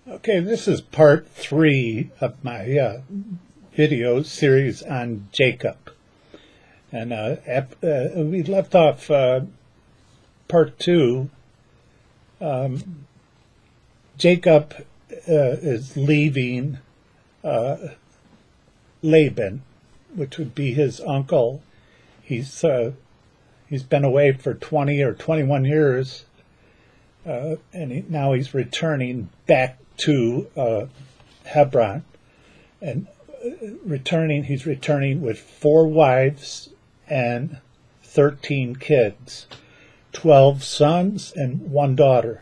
Okay, this is part 3 of my video series on Jacob. And we left off part 2. Jacob is leaving Laban, which would be his uncle. He's been away for 20 or 21 years, and now he's returning back to Hebron, and he's returning with 4 wives and 13 kids, 12 sons and 1 daughter.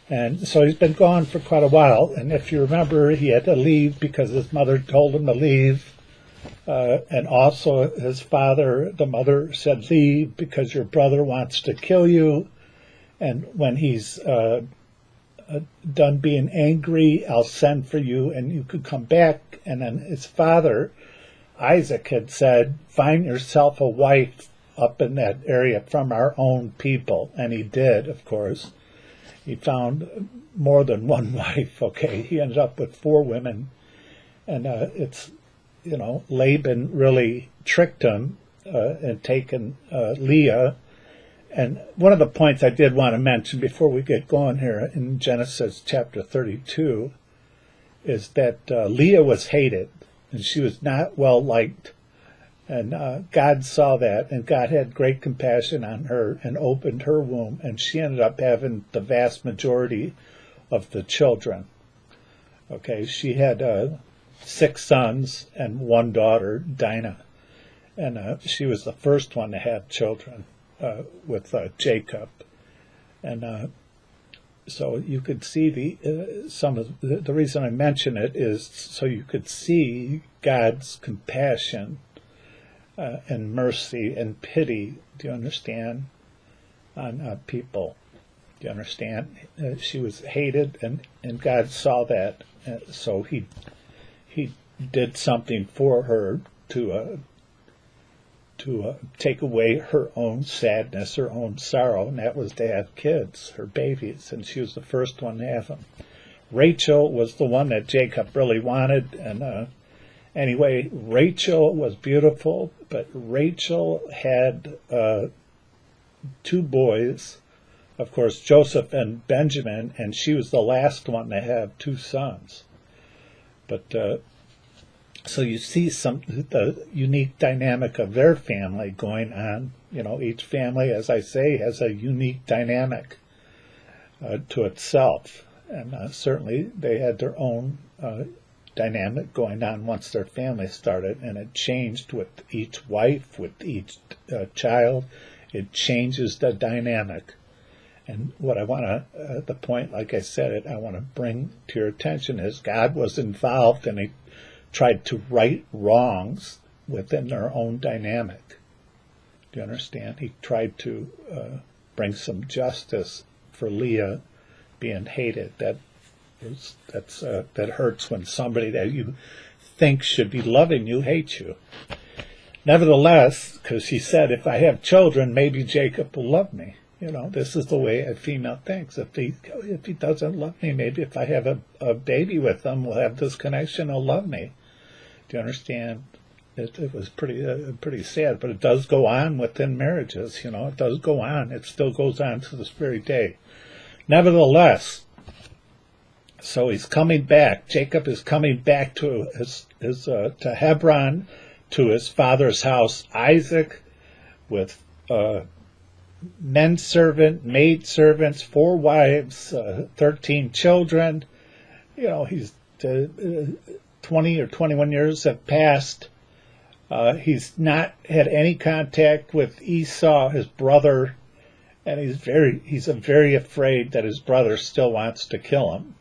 And so he's been gone for quite a while, and if you remember, he had to leave because his mother told him to leave, and also his father, the mother said, leave because your brother wants to kill you, and when he's done being angry, I'll send for you and you could come back. And then his father, Isaac, had said, find yourself a wife up in that area from our own people. And he did, of course. He found more than 1 wife. Okay, he ended up with 4 women. And Laban really tricked him and taken Leah. And one of the points I did want to mention before we get going here in Genesis chapter 32 is that Leah was hated, and she was not well liked. And God saw that, and God had great compassion on her and opened her womb, and she ended up having the vast majority of the children. Okay, she had 6 sons and 1 daughter, Dinah, and she was the first one to have children with Jacob. And so you could see the reason I mention it is so you could see God's compassion and mercy and pity, do you understand, on people. Do you understand? She was hated, and God saw that, so he did something for her to take away her own sadness, her own sorrow, and that was to have kids, her babies, and she was the first one to have them. Rachel was the one that Jacob really wanted, and anyway, Rachel was beautiful, but Rachel had 2 boys, of course, Joseph and Benjamin, and she was the last one to have 2 sons. But so you see the unique dynamic of their family going on. Each family, as I say, has a unique dynamic to itself. And certainly they had their own dynamic going on once their family started. And it changed with each wife, with each child. It changes the dynamic. And what I want to, the point, like I said, I want to bring to your attention is God was involved, and he tried to right wrongs within their own dynamic. Do you understand? He tried to bring some justice for Leah being hated. That hurts when somebody that you think should be loving you hates you. Nevertheless, because he said, if I have children, maybe Jacob will love me. This is the way a female thinks. If he doesn't love me, maybe if I have a baby with him, we'll have this connection, he'll love me. Do you understand? It was pretty sad, but it does go on within marriages. It does go on. It still goes on to this very day. Nevertheless, so he's coming back. Jacob is coming back to to Hebron, to his father's house, Isaac, with men servant, maid servants, 4 wives, 13 children. He's 20 or 21 years have passed. He's not had any contact with Esau, his brother, and he's very afraid that his brother still wants to kill him,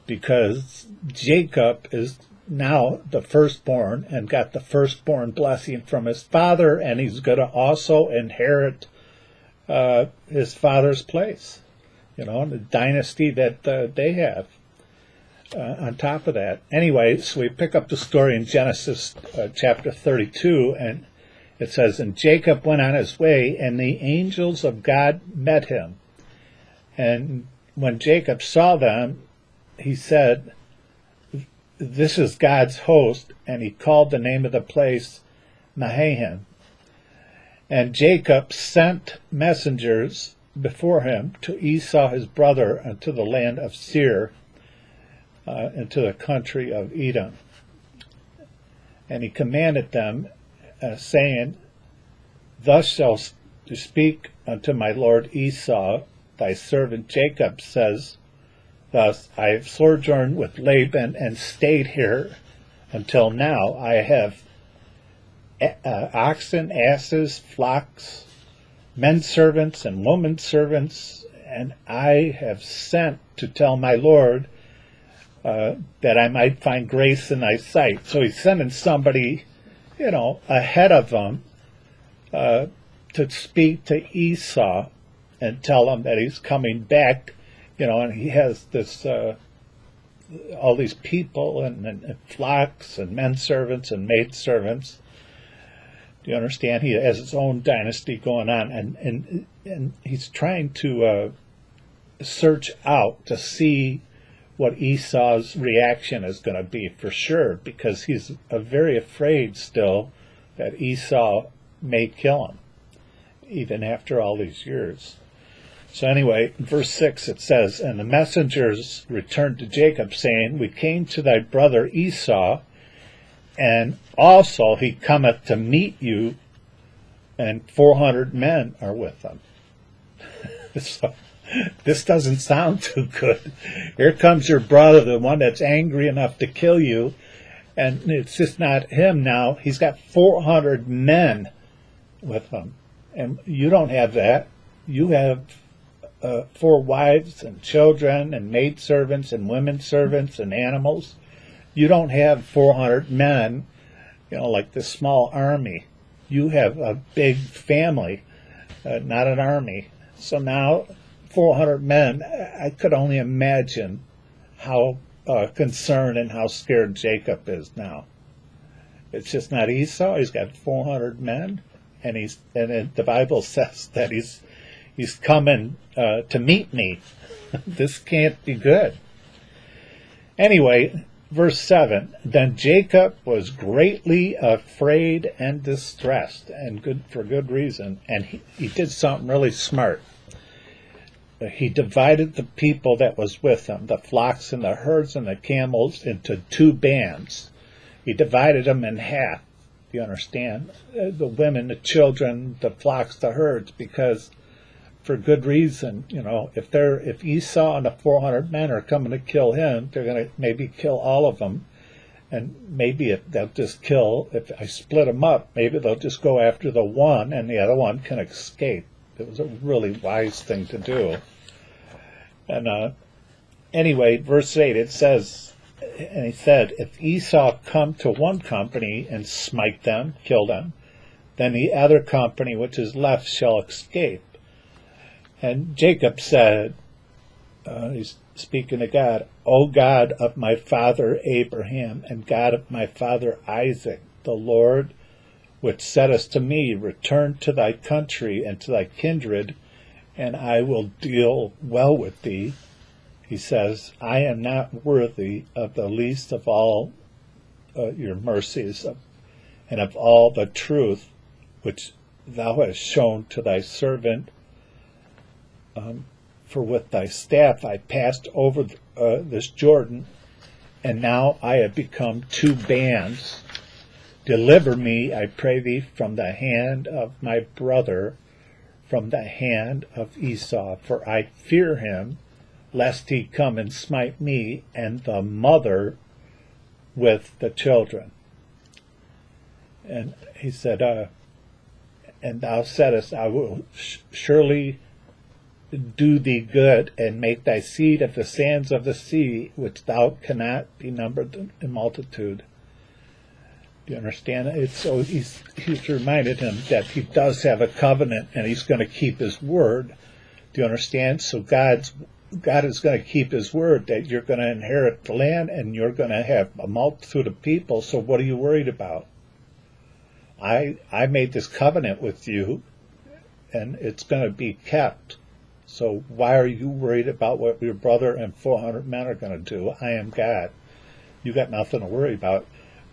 because Jacob is now the firstborn and got the firstborn blessing from his father, and he's going to also inherit his father's place, the dynasty that they have. On top of that. Anyway, so we pick up the story in Genesis chapter 32, and it says, and Jacob went on his way, and the angels of God met him. And when Jacob saw them, he said, this is God's host, and he called the name of the place Mahanaim. And Jacob sent messengers before him to Esau his brother unto the land of Seir, into the country of Edom. And he commanded them, saying, thus shalt thou speak unto my lord Esau, thy servant Jacob says, thus, I have sojourned with Laban and stayed here until now. I have oxen, asses, flocks, men servants, and women servants, and I have sent to tell my Lord that I might find grace in thy sight. So he's sending somebody, ahead of him to speak to Esau and tell him that he's coming back. And he has this, all these people and flocks and men servants and maid servants. Do you understand? He has his own dynasty going on, and he's trying to search out to see what Esau's reaction is going to be for sure, because he's very afraid still that Esau may kill him, even after all these years. So anyway, in verse 6 it says, and the messengers returned to Jacob, saying, we came to thy brother Esau, and also he cometh to meet you, and 400 men are with him. So this doesn't sound too good. Here comes your brother, the one that's angry enough to kill you, and it's just not him now. He's got 400 men with him, and you don't have that. You have 4 wives and children and maidservants and women servants and animals. You don't have 400 men, like this small army. You have a big family, not an army. So now 400 men, I could only imagine how concerned and how scared Jacob is now. It's just not Esau. He's got 400 men, and the Bible says that he's coming to meet me. This can't be good. Anyway, verse 7, then Jacob was greatly afraid and distressed, and for good reason, and he did something really smart. He divided the people that was with him, the flocks and the herds and the camels, into 2 bands. He divided them in half, you understand? The women, the children, the flocks, the herds, because for good reason, if Esau and the 400 men are coming to kill him, they're going to maybe kill all of them. And maybe if I split them up, maybe they'll just go after the one and the other one can escape. It was a really wise thing to do. And anyway, verse 8, it says, and he said, if Esau come to one company and smite them, kill them, then the other company which is left shall escape. And Jacob said, he's speaking to God, O God of my father Abraham and God of my father Isaac, the Lord which saidest to me, return to thy country and to thy kindred, and I will deal well with thee. He says, I am not worthy of the least of all your mercies and of all the truth which thou hast shown to thy servant. For with thy staff I passed over this Jordan, and now I have become 2 bands. Deliver me, I pray thee, from the hand of my brother, from the hand of Esau, for I fear him, lest he come and smite me and the mother with the children. And he said, and thou saidest, I will surely do thee good, and make thy seed of the sands of the sea, which thou cannot be numbered in multitude. Do you understand it? So he's reminded him that he does have a covenant, and he's going to keep his word. Do you understand? So God is going to keep his word, that you're going to inherit the land, and you're going to have a multitude of people. So what are you worried about? I made this covenant with you, and it's going to be kept. So why are you worried about what your brother and 400 men are going to do? I am God. You got nothing to worry about.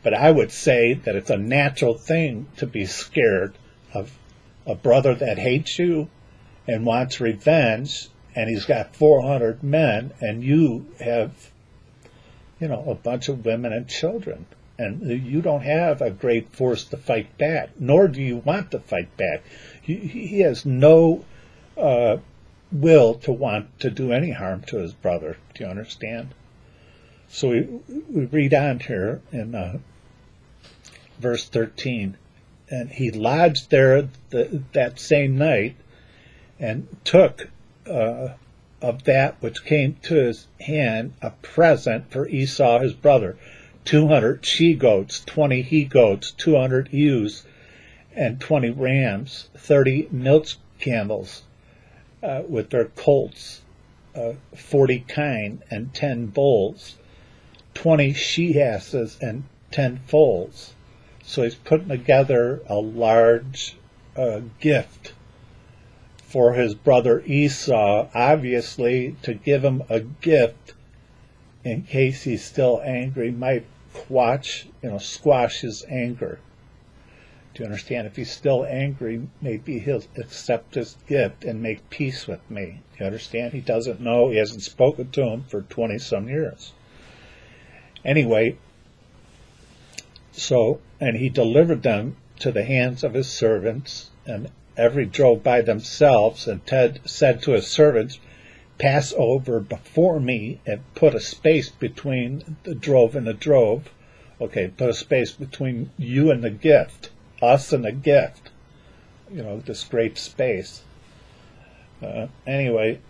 But I would say that it's a natural thing to be scared of a brother that hates you and wants revenge, and he's got 400 men, and you have, a bunch of women and children. And you don't have a great force to fight back, nor do you want to fight back. He has no will to want to do any harm to his brother. Do you understand? So we read on here in verse 13. And he lodged there that same night, and took of that which came to his hand a present for Esau his brother, 200 she-goats, 20 he-goats, 200 ewes, and 20 rams, 30 milch camels with their colts, 40 kine, and 10 bulls, 20 she-asses, and 10 foals. So he's putting together a large gift for his brother Esau, obviously to give him a gift in case he's still angry, might squash his anger. Do you understand? If he's still angry, maybe he'll accept this gift and make peace with me. You understand? He doesn't know. He hasn't spoken to him for 20-some years. Anyway, and he delivered them to the hands of his servants, and every drove by themselves, and Ted said to his servants, pass over before me and put a space between the drove and the drove. Okay, put a space between you and the gift, us and the gift. This great space. Anyway,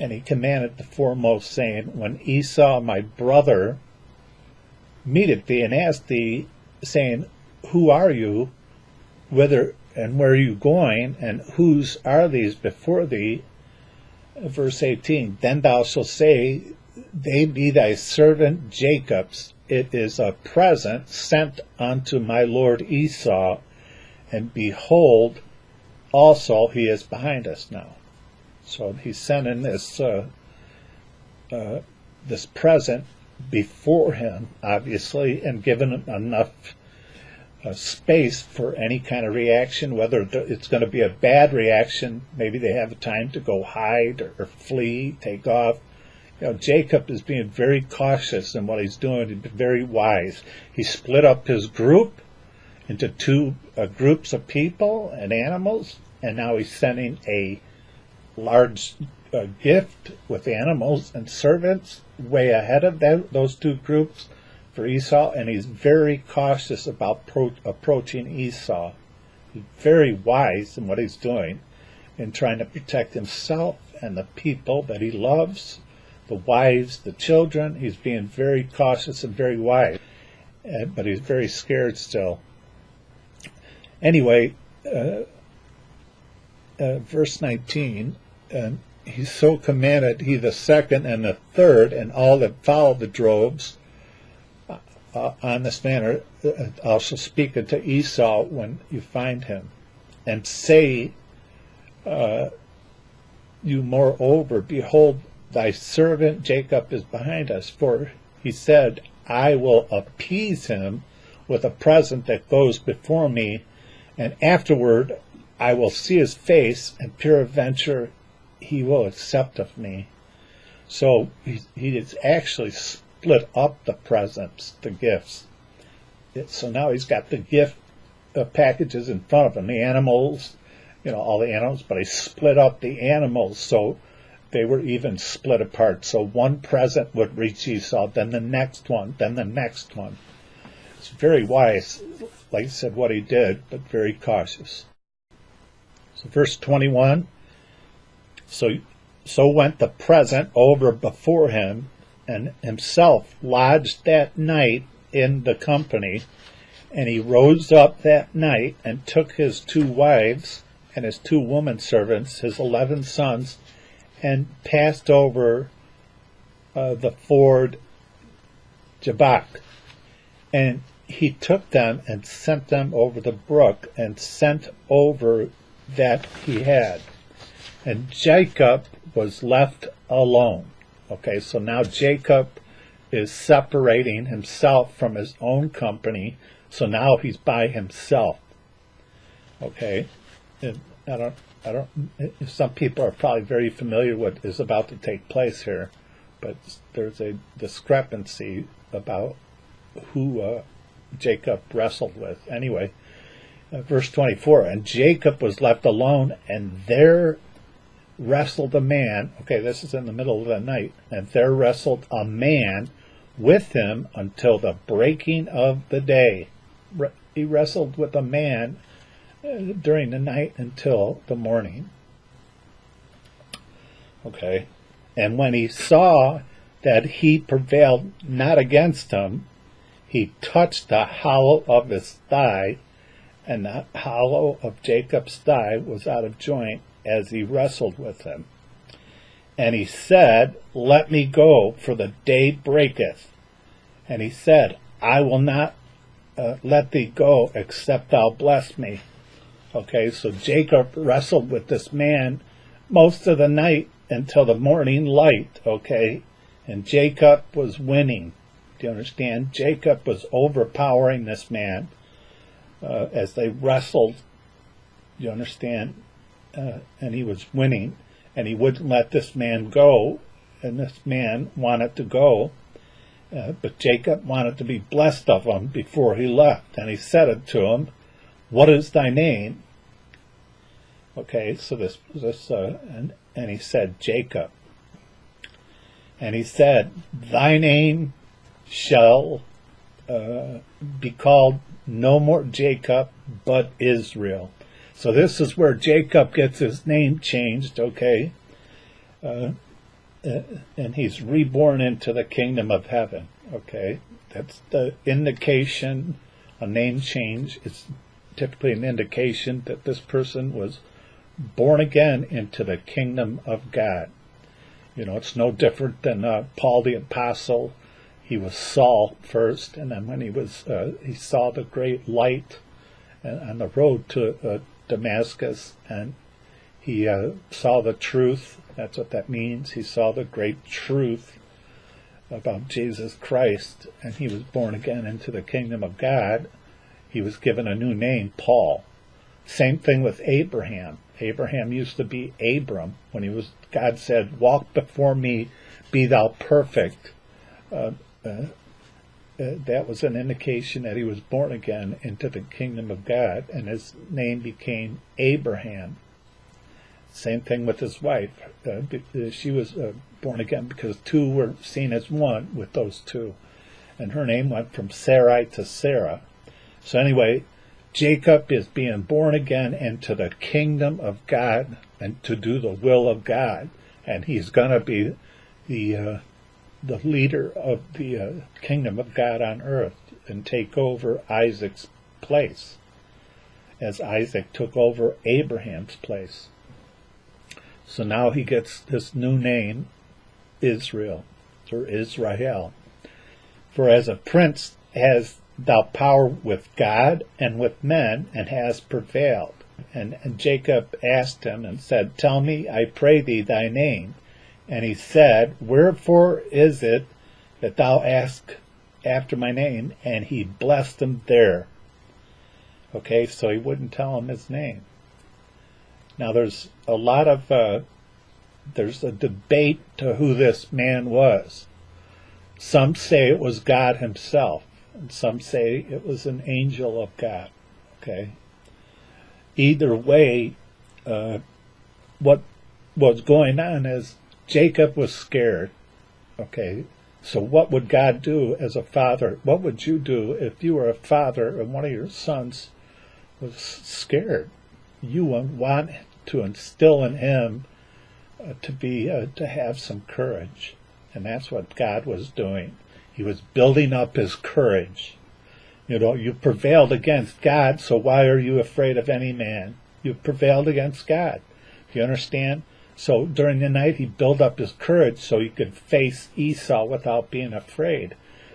and he commanded the foremost, saying, when Esau my brother meeteth thee and asked thee, saying, who are you, whither and where are you going, and whose are these before thee? Verse 18, then thou shalt say, they be thy servant Jacob's. It is a present sent unto my lord Esau, and behold, also he is behind us now. So he's sending this this present before him, obviously, and giving him enough space for any kind of reaction, whether it's going to be a bad reaction. Maybe they have time to go hide or flee, take off. Jacob is being very cautious in what he's doing. He's been very wise. He split up his group into two groups of people and animals, and now he's sending a large gift with animals and servants way ahead of those two groups for Esau, and he's very cautious about approaching Esau. He's very wise in what he's doing in trying to protect himself and the people that he loves, the wives, the children. He's being very cautious and very wise, but he's very scared still. Anyway, verse 19, he so commanded he the second and the third, and all that followed the droves, on this manner, I shall speak unto Esau when you find him, and say, you moreover, behold, thy servant Jacob is behind us, for he said, I will appease him with a present that goes before me, and afterward I will see his face, and peradventure he will accept of me. So he is actually split up the presents, the gifts. So now he's got the gift packages in front of him, the animals, all the animals, but he split up the animals so they were even split apart. So one present would reach Esau, then the next one, then the next one. It's very wise, like I said, what he did, but very cautious. So verse 21, so went the present over before him, and himself lodged that night in the company. And he rose up that night and took his 2 wives and his 2 woman servants, his 11 sons, and passed over the ford Jabbok. And he took them and sent them over the brook, and sent over that he had. And Jacob was left alone. Okay, so now Jacob is separating himself from his own company, so now he's by himself. Okay, and some people are probably very familiar with what is about to take place here, but there's a discrepancy about who Jacob wrestled with. Anyway, verse 24, and Jacob was left alone, and there wrestled a man. Okay, this is in the middle of the night. And there wrestled a man with him until the breaking of the day. He wrestled with a man during the night until the morning. Okay, and when he saw that he prevailed not against him, he touched the hollow of his thigh, and the hollow of Jacob's thigh was out of joint as he wrestled with him. And he said, let me go, for the day breaketh. And he said, I will not let thee go, except thou bless me. Okay, so Jacob wrestled with this man most of the night until the morning light, okay? And Jacob was winning. Do you understand? Jacob was overpowering this man as they wrestled. Do you understand? And he was winning, and he wouldn't let this man go, and this man wanted to go, but Jacob wanted to be blessed of him before he left, and he said it to him, what is thy name? Okay, so and he said, Jacob. And he said, thy name shall be called no more Jacob, but Israel. So this is where Jacob gets his name changed, okay? And he's reborn into the kingdom of heaven, okay? That's the indication. A name change is typically an indication that this person was born again into the kingdom of God. You know, it's no different than Paul the Apostle. He was Saul first, and then when he saw the great light on the road to Damascus, and he saw the truth. That's what that means. He saw the great truth about Jesus Christ, and he was born again into the kingdom of God. He was given a new name, Paul. Same thing with Abraham. Abraham used to be Abram. When God said, walk before me, be thou perfect. That was an indication that he was born again into the kingdom of God, and his name became Abraham. Same thing with his wife. She was born again because two were seen as one with those two. And her name went from Sarai to Sarah. So anyway, Jacob is being born again into the kingdom of God and to do the will of God. And he's going to be the leader of the kingdom of God on earth and take over Isaac's place, as Isaac took over Abraham's place. So now he gets this new name, Israel, or Israel. For as a prince has thou power with God and with men, and has prevailed. And Jacob asked him and said, tell me, I pray thee, thy name. And he said, wherefore is it that thou ask after my name? And he blessed him there. Okay, so he wouldn't tell him his name. Now there's a lot of, there's a debate to who this man was. Some say it was God himself, and some say it was an angel of God. Okay. Either way, what was going on is Jacob was scared. Okay, so what would God do as a father? What would you do if you were a father and one of your sons was scared? You would want to instill in him to have some courage, and that's what God was doing. He was building up his courage. You know, you prevailed against God, so why are you afraid of any man? You prevailed against God. Do you understand? So during the night, he built up his courage so he could face Esau without being afraid.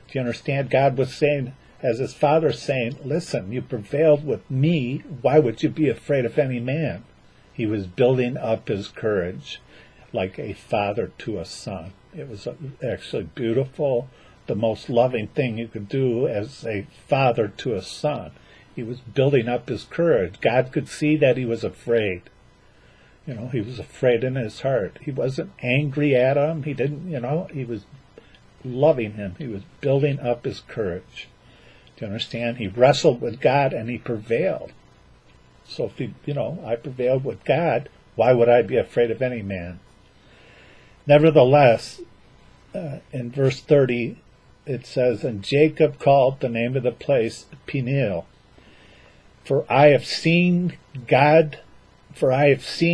Do you understand? God was saying, as his father saying, listen, you prevailed with me. Why would you be afraid of any man? He was building up his courage like a father to a son. It was actually beautiful, the most loving thing you could do as a father to a son. He was building up his courage. God could see that he was afraid. He was afraid in his heart. He wasn't angry at him. He didn't, he was loving him. He was building up his courage. Do you understand? He wrestled with God and he prevailed. So if I prevailed with God, why would I be afraid of any man? Nevertheless, in verse 30, it says, and Jacob called the name of the place Peniel, for I have seen God face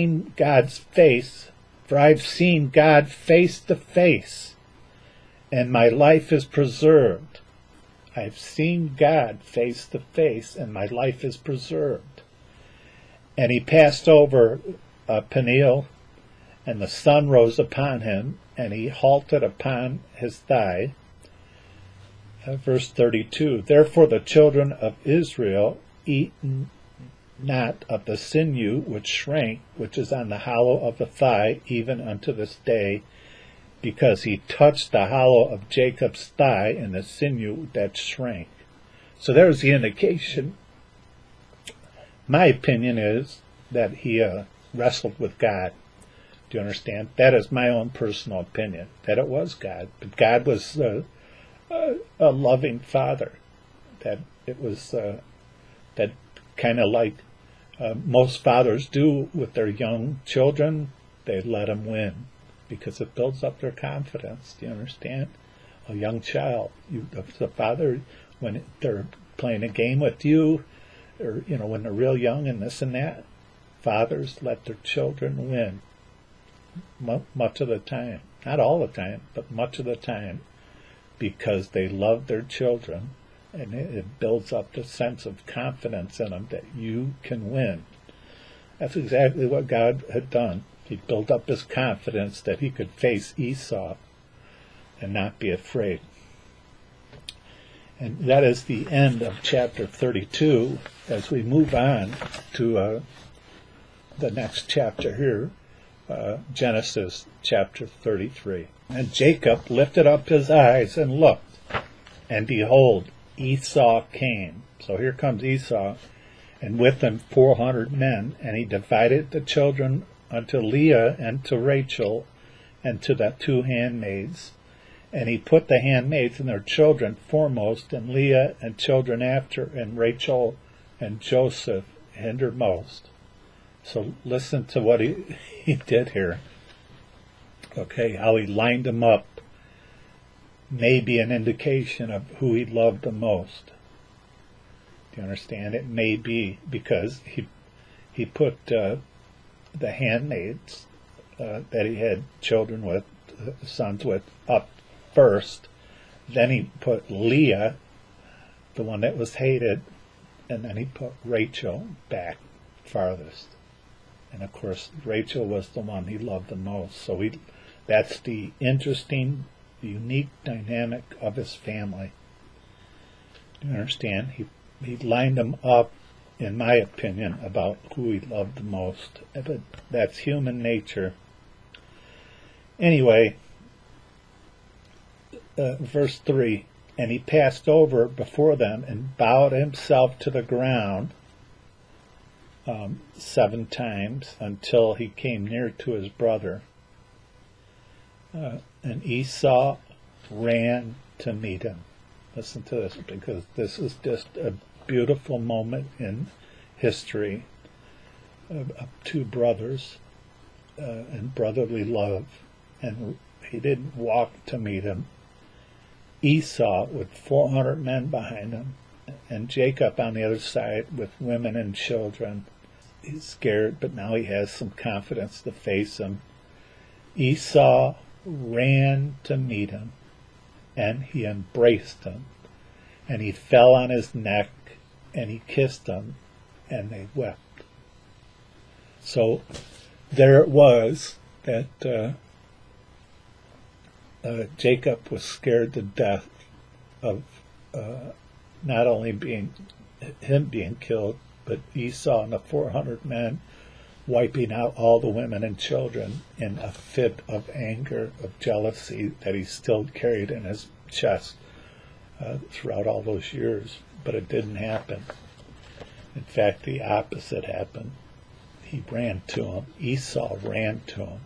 to face, and my life is preserved. I've seen God face to face, and my life is preserved. And he passed over Peniel, and the sun rose upon him, and he halted upon his thigh. Verse 32, therefore the children of Israel eat not of the sinew which shrank, which is on the hollow of the thigh, even unto this day, because he touched the hollow of Jacob's thigh and the sinew that shrank. So there's the indication. My opinion is that he wrestled with God. Do you understand? That is my own personal opinion, that it was God. But God was a loving father. That it was that kind of like most fathers do with their young children. They let them win because it builds up their confidence. Do you understand? A young child, the father, when they're playing a game with you, or when they're real young and this and that, fathers let their children win much of the time. Not all the time, but much of the time, because they love their children, and it builds up the sense of confidence in them that you can win. That's exactly what God had done. He built up his confidence that he could face Esau and not be afraid. And that is the end of chapter 32. As we move on to the next chapter here, Genesis chapter 33. And Jacob lifted up his eyes and looked, and behold, Esau came. So here comes Esau, and with him 400 men, and he divided the children unto Leah and to Rachel and to the two handmaids. And he put the handmaids and their children foremost, and Leah and children after, and Rachel and Joseph hindermost. So listen to what he did here. Okay, how he lined them up may be an indication of who he loved the most. Do you understand? It may be because he put the handmaids that he had children with, sons with, up first. Then he put Leah, the one that was hated, and then he put Rachel back farthest. And of course, Rachel was the one he loved the most. So that's the interesting, unique dynamic of his family. Do you understand? He lined them up, in my opinion, about who he loved the most. But that's human nature. Anyway, verse 3, and he passed over before them and bowed himself to the ground 7 times until he came near to his brother. And Esau ran to meet him. Listen to this, because this is just a beautiful moment in history of 2 brothers and brotherly love. And he didn't walk to meet him. Esau with 400 men behind him, and Jacob on the other side with women and children. He's scared, but now he has some confidence to face him. Esau ran to meet him, and he embraced him, and he fell on his neck, and he kissed him, and they wept. So there it was that Jacob was scared to death of not only being killed, but Esau and the 400 men wiping out all the women and children in a fit of anger, of jealousy that he still carried in his chest throughout all those years. But it didn't happen. In fact, the opposite happened. He ran to him. Esau ran to him.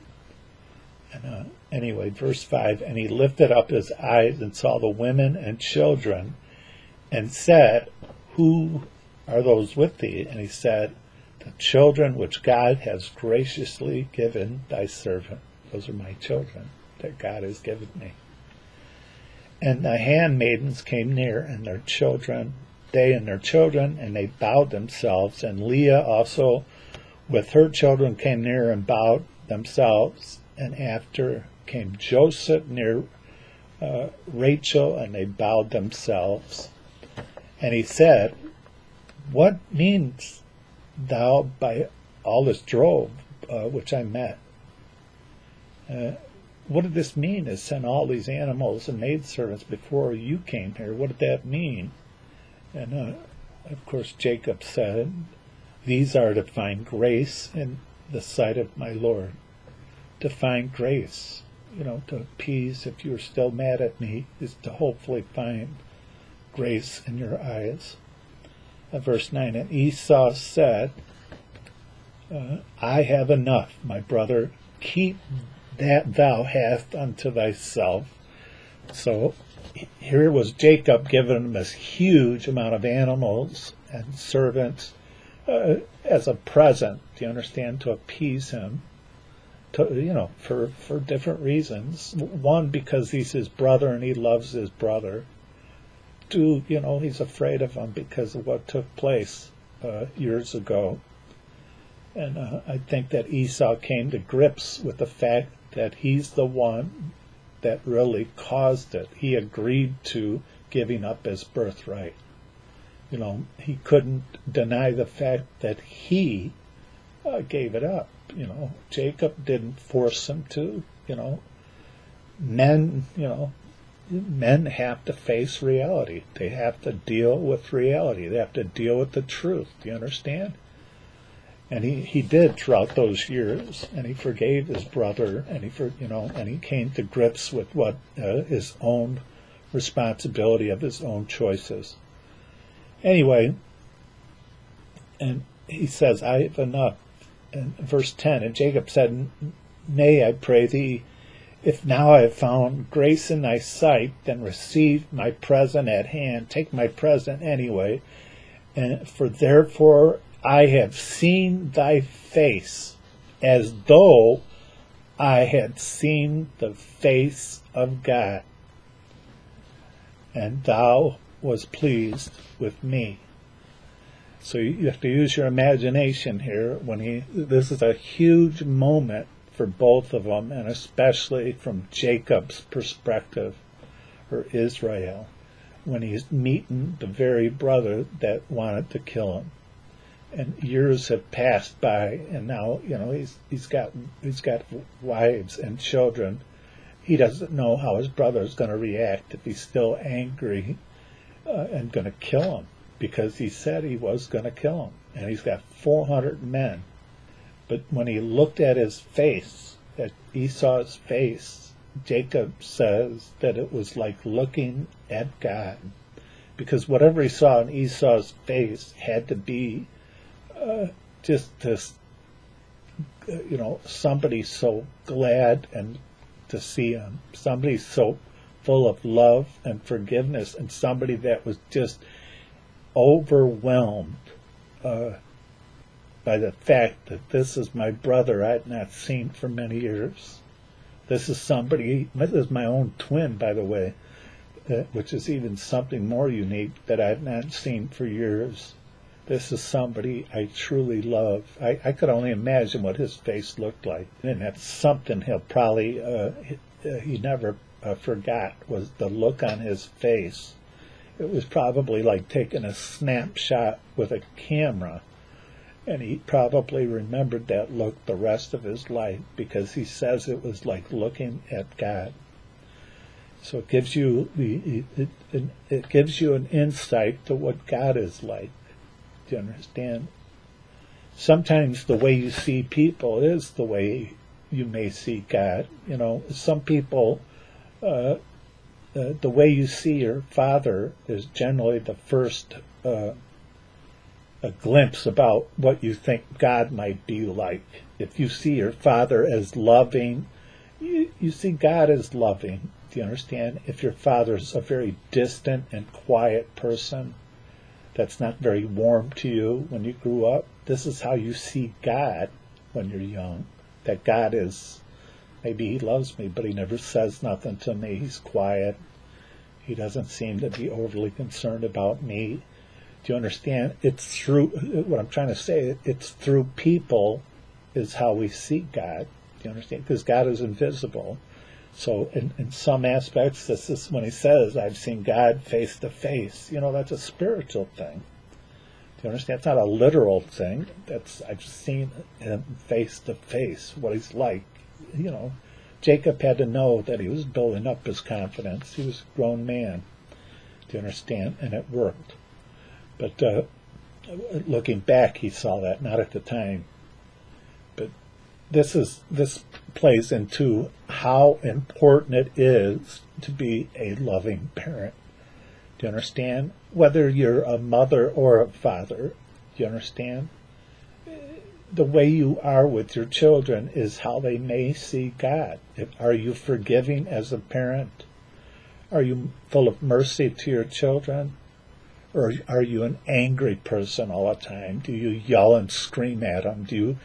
And anyway, verse 5, and he lifted up his eyes and saw the women and children and said, who are those with thee? And he said, the children which God has graciously given thy servant. Those are my children that God has given me. And the handmaidens came near, and their children, they and their children, and they bowed themselves. And Leah also with her children came near and bowed themselves. And after came Joseph near Rachel, and they bowed themselves. And he said, what means thou by all this drove which I met? What did this mean, to send all these animals and maidservants before you came here? What did that mean? And of course Jacob said, these are to find grace in the sight of my Lord. To find grace, to appease, if you're still mad at me, is to hopefully find grace in your eyes. Verse 9, and Esau said, I have enough, my brother, keep that thou hast unto thyself. So here was Jacob giving him this huge amount of animals and servants as a present, do you understand, to appease him. For different reasons. One, because he's his brother and he loves his brother. Two, he's afraid of him because of what took place years ago. And I think that Esau came to grips with the fact that he's the one that really caused it. He agreed to giving up his birthright. He couldn't deny the fact that he gave it up. Jacob didn't force him to. Men have to face reality. They have to deal with reality. They have to deal with the truth. Do you understand? And he did throughout those years, and he forgave his brother, and he came to grips with what his own responsibility of his own choices. Anyway, and he says, I have enough. And verse 10, and Jacob said, nay, I pray thee, if now I have found grace in thy sight, then receive my present at hand. Take my present anyway. And for therefore I have seen thy face, as though I had seen the face of God, and thou was pleased with me. So you have to use your imagination here. This is a huge moment for both of them, and especially from Jacob's perspective, or Israel, when he's meeting the very brother that wanted to kill him. And years have passed by, and now he's got wives and children. He doesn't know how his brother is going to react, if he's still angry and going to kill him. Because he said he was going to kill him. And he's got 400 men. But when he looked at his face, at Esau's face, Jacob says that it was like looking at God. Because whatever he saw in Esau's face had to be just this, somebody so glad and to see him. Somebody so full of love and forgiveness, and somebody that was just overwhelmed by the fact that this is my brother I had not seen for many years. This is my own twin, by the way, which is even something more unique that I have not seen for years. This is somebody I truly love. I could only imagine what his face looked like. And that's something he'll probably, he never forgot, was the look on his face. It was probably like taking a snapshot with a camera, and he probably remembered that look the rest of his life, because he says it was like looking at God. So it gives you it gives you an insight to what God is like. Do you understand? sometimes the way you see people is the way you may see God. Some people, the way you see your father is generally the first a glimpse about what you think God might be like. If you see your father as loving, you see God as loving. Do you understand? If your father's a very distant and quiet person that's not very warm to you when you grew up, this is how you see God when you're young. That God is, maybe he loves me, but he never says nothing to me. He's quiet. He doesn't seem to be overly concerned about me. Do you understand? It's through, what I'm trying to say, it's through people is how we see God. Do you understand? Because God is invisible. So in some aspects, this is when he says, I've seen God face to face. That's a spiritual thing. Do you understand? It's not a literal thing. I've seen him face to face, what he's like. Jacob had to know that he was building up his confidence. He was a grown man. Do you understand? And it worked. But looking back, he saw that, not at the time. But this plays into how important it is to be a loving parent. Do you understand? Whether you're a mother or a father, do you understand? The way you are with your children is how they may see God. Are you forgiving as a parent? Are you full of mercy to your children? Or are you an angry person all the time? Do you yell and scream at them? Do you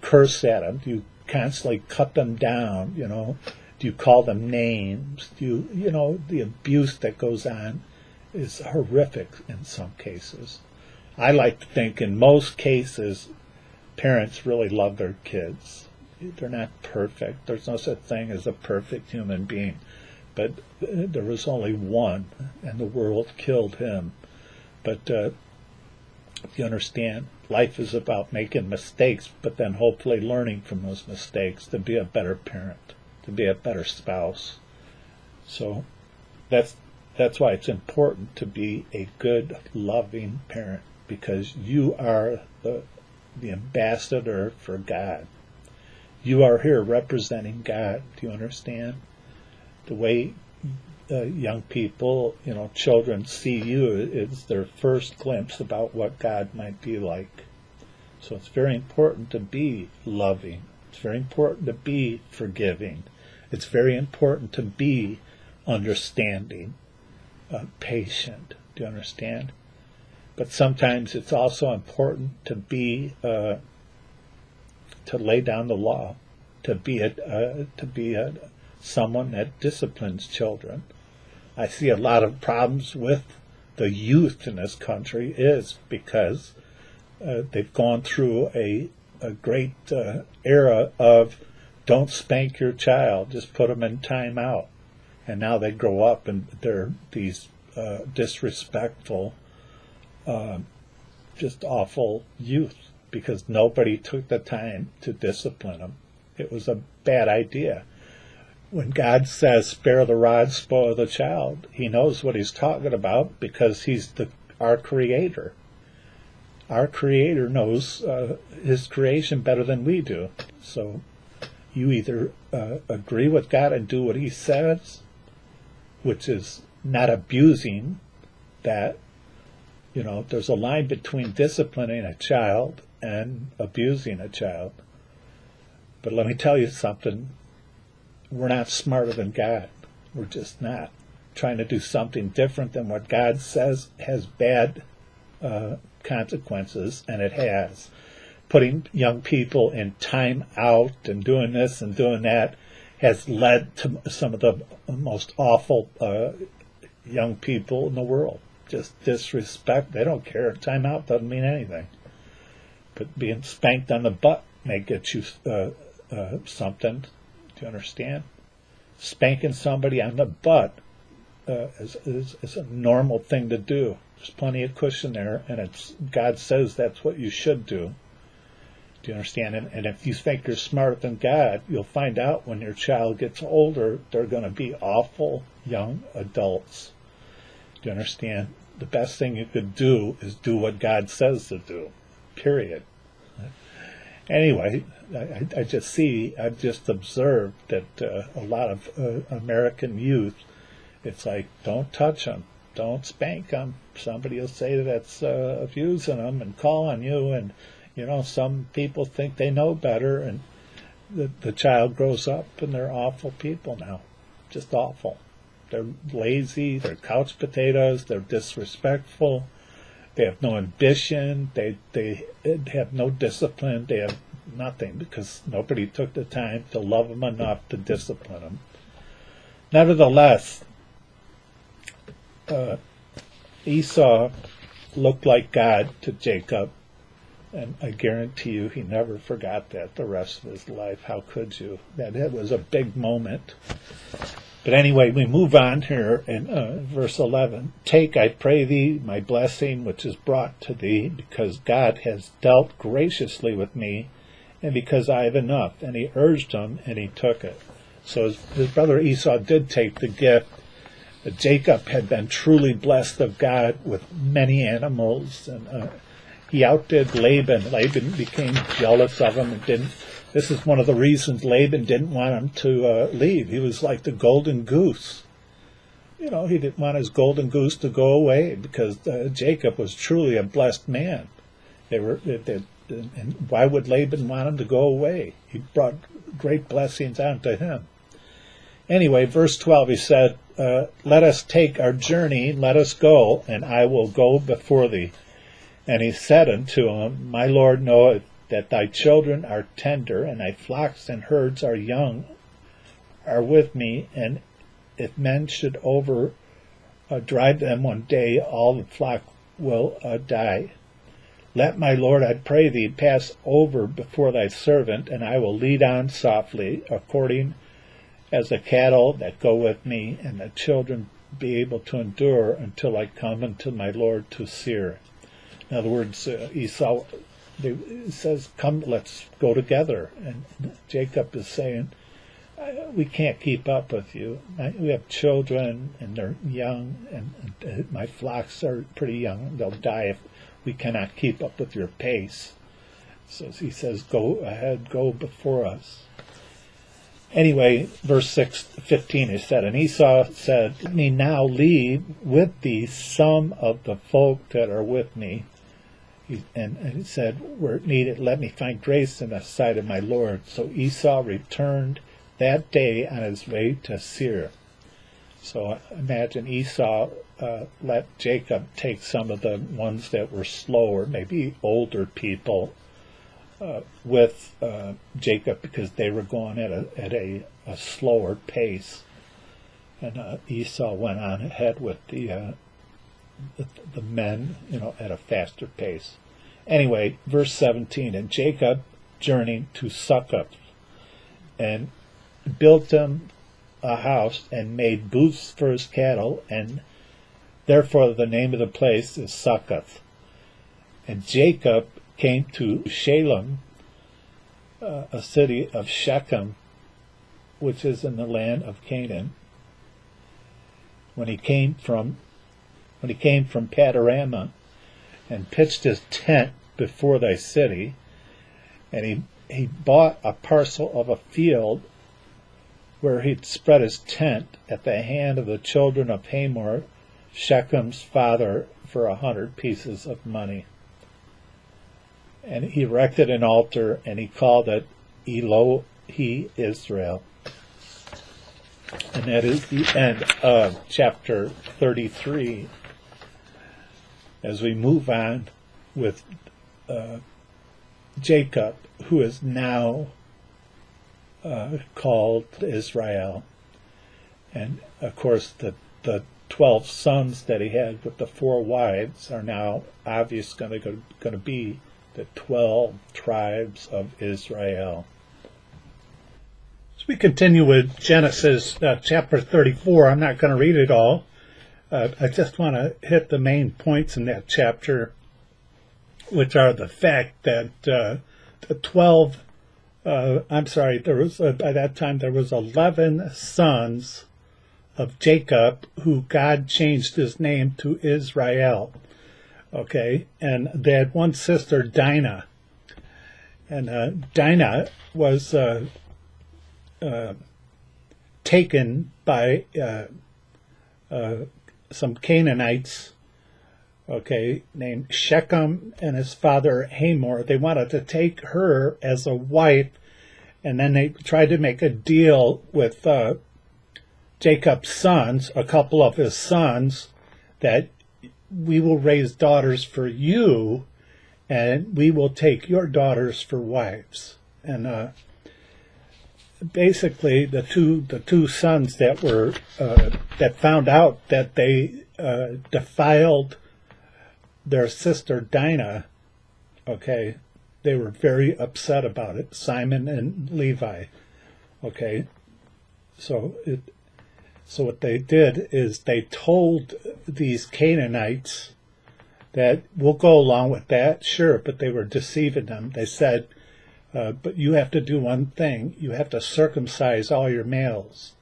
curse at them? Do you constantly cut them down? Do you call them names? The abuse that goes on is horrific in some cases. I like to think in most cases, parents really love their kids. They're not perfect. There's no such thing as a perfect human being. But there was only one, and the world killed him. But you understand, life is about making mistakes, but then hopefully learning from those mistakes to be a better parent, to be a better spouse. So that's why it's important to be a good, loving parent, because you are the ambassador for God. You are here representing God. Do you understand? The way young people, children see you is their first glimpse about what God might be like. So it's very important to be loving. It's very important to be forgiving. It's very important to be understanding, patient. Do you understand? But sometimes it's also important to be to lay down the law, to be someone that disciplines children. I see a lot of problems with the youth in this country is because they've gone through a great era of don't spank your child, just put them in time out. And now they grow up and they're these disrespectful, just awful youth because nobody took the time to discipline them. It was a bad idea. When God says, spare the rod, spoil the child, he knows what he's talking about because he's our creator. Our creator knows his creation better than we do. So you either agree with God and do what he says, which is not abusing that. There's a line between disciplining a child and abusing a child. But let me tell you something. We're not smarter than God. We're just not. Trying to do something different than what God says has bad consequences, and it has. Putting young people in time out and doing this and doing that has led to some of the most awful young people in the world. Just disrespect. They don't care. Time out doesn't mean anything. But being spanked on the butt may get you something. Do you understand? Spanking somebody on the butt is a normal thing to do. There's plenty of cushion there, and God says that's what you should do. Do you understand? And if you think you're smarter than God, you'll find out when your child gets older, they're going to be awful young adults. Do you understand? The best thing you could do is do what God says to do, period. Anyway, I've just observed that a lot of American youth, it's like, don't touch them, don't spank them. Somebody will say that's abusing them and call on you, and some people think they know better, and the child grows up and they're awful people now, just awful. They're lazy, they're couch potatoes, they're disrespectful. They have no ambition. They have no discipline. They have nothing because nobody took the time to love them enough to discipline them. Nevertheless, Esau looked like God to Jacob, and I guarantee you he never forgot that the rest of his life. How could you? That was a big moment. But anyway, we move on here in verse 11. Take, I pray thee, my blessing which is brought to thee, because God has dealt graciously with me, and because I have enough. And he urged him, and he took it. So his brother Esau did take the gift. Jacob had been truly blessed of God with many animals, and he outdid Laban. Laban became jealous of him and didn't. This is one of the reasons Laban didn't want him to leave. He was like the golden goose. He didn't want his golden goose to go away because Jacob was truly a blessed man. And why would Laban want him to go away? He brought great blessings onto him. Anyway, verse 12, he said, let us take our journey, let us go, and I will go before thee. And he said unto him, my Lord knoweth that thy children are tender, and thy flocks and herds are young, are with me, and if men should drive them one day, all the flock will die. Let my Lord, I pray thee, pass over before thy servant, and I will lead on softly, according as the cattle that go with me, and the children be able to endure until I come unto my Lord to Seir. In other words, Esau says, come, let's go together. And Jacob is saying, we can't keep up with you. We have children, and they're young, and my flocks are pretty young. They'll die if we cannot keep up with your pace. So he says, go ahead, go before us. Anyway, verse 15 is said, and Esau said, let me now leave with thee some of the folk that are with me. And he said, where it needed, let me find grace in the sight of my Lord. So Esau returned that day on his way to Seir. So imagine Esau let Jacob take some of the ones that were slower, maybe older people, with Jacob, because they were going at a slower pace. And Esau went on ahead with the men, at a faster pace. Anyway, verse 17, and Jacob journeyed to Succoth, and built him a house, and made booths for his cattle, and therefore the name of the place is Succoth. And Jacob came to Shalem, a city of Shechem, which is in the land of Canaan. When he came from Padarama, and pitched his tent before thy city, and he bought a parcel of a field where he'd spread his tent at the hand of the children of Hamor, Shechem's father, for 100 pieces of money. And he erected an altar, and he called it Elohi Israel. And that is the end of chapter 33. As we move on with Jacob, who is now called Israel. And of course the 12 sons that he had with the 4 wives are now obviously going to be the 12 tribes of Israel. So we continue with Genesis chapter 34. I'm not going to read it all. I just want to hit the main points in that chapter, which are the fact that the 12, by that time there was 11 sons of Jacob who God changed his name to Israel. Okay, and they had one sister, Dinah. And Dinah was taken by some Canaanites, okay, named Shechem and his father Hamor. They wanted to take her as a wife, and then they tried to make a deal with Jacob's sons, a couple of his sons, that we will raise daughters for you, and we will take your daughters for wives. And basically, the two sons that were that found out that they defiled their sister Dinah, okay, they were very upset about it. Simon and Levi, okay. So what they did is they told these Canaanites that we'll go along with that, sure, but they were deceiving them. They said, but you have to do one thing. You have to circumcise all your males.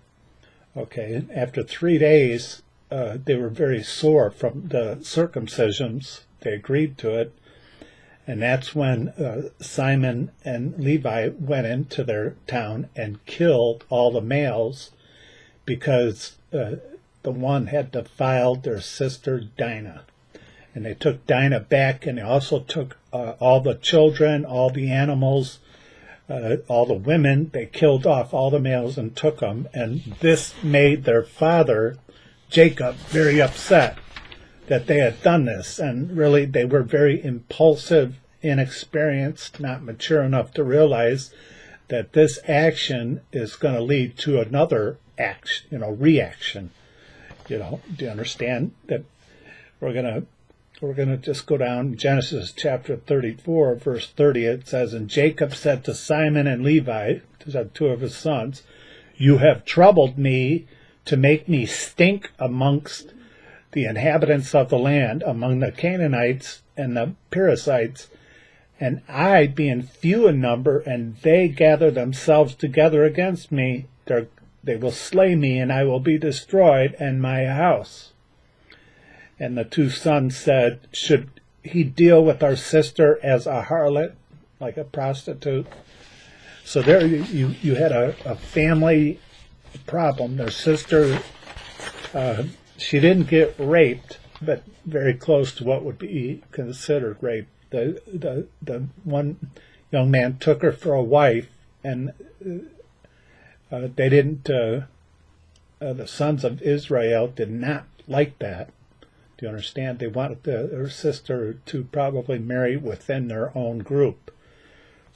Okay, and after 3 days, they were very sore from the circumcisions. They agreed to it. And that's when Simon and Levi went into their town and killed all the males because the one had defiled their sister Dinah. And they took Dinah back, and they also took all the children, all the animals, all the women. They killed off all the males and took them. And this made their father, Jacob, very upset that they had done this. And really, they were very impulsive, inexperienced, not mature enough to realize that this action is going to lead to another action, reaction. Do you understand that we're going to just go down Genesis chapter 34, verse 30. It says, and Jacob said to Simon and Levi, two of his sons, you have troubled me to make me stink amongst the inhabitants of the land, among the Canaanites and the Perizzites, and I, being few in number, and they gather themselves together against me, they will slay me, and I will be destroyed, and my house. And the two sons said, should he deal with our sister as a harlot, like a prostitute? So there you had a family problem. Their sister, she didn't get raped, but very close to what would be considered rape. The one young man took her for a wife, and they didn't. The sons of Israel did not like that. Do you understand? They wanted her sister to probably marry within their own group.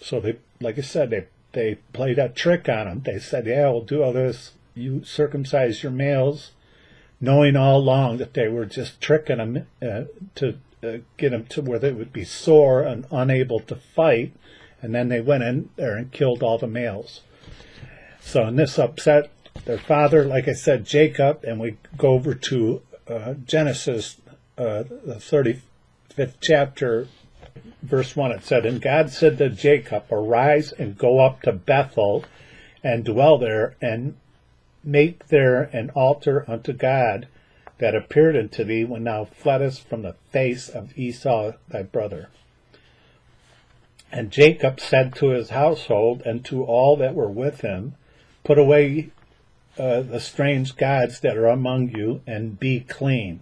So they, like I said, they played a trick on them. They said, yeah, we'll do all this. You circumcise your males, knowing all along that they were just tricking them to get them to where they would be sore and unable to fight. And then they went in there and killed all the males. So and this upset their father, like I said, Jacob, and we go over to Genesis, the 35th chapter, verse 1. It said, and God said to Jacob, arise and go up to Bethel and dwell there, and make there an altar unto God that appeared unto thee when thou fleddest from the face of Esau thy brother. And Jacob said to his household and to all that were with him, put away the strange gods that are among you, and be clean.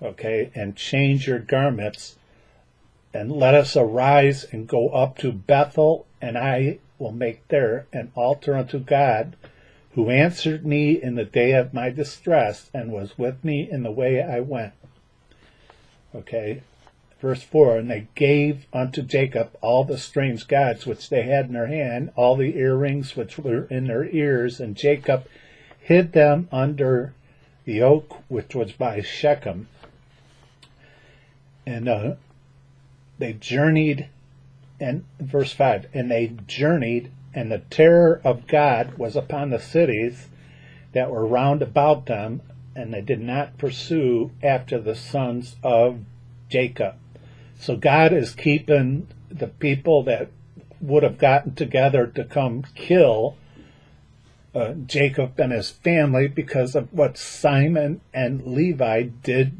Okay, and change your garments, and let us arise and go up to Bethel, and I will make there an altar unto God, who answered me in the day of my distress, and was with me in the way I went. Okay, verse 4, and they gave unto Jacob all the strange gods which they had in their hand, all the earrings which were in their ears, and Jacob hid them under the oak which was by Shechem. And they journeyed, and verse 5, and they journeyed, and the terror of God was upon the cities that were round about them, and they did not pursue after the sons of Jacob. So God is keeping the people that would have gotten together to come kill Jacob and his family because of what Simon and Levi did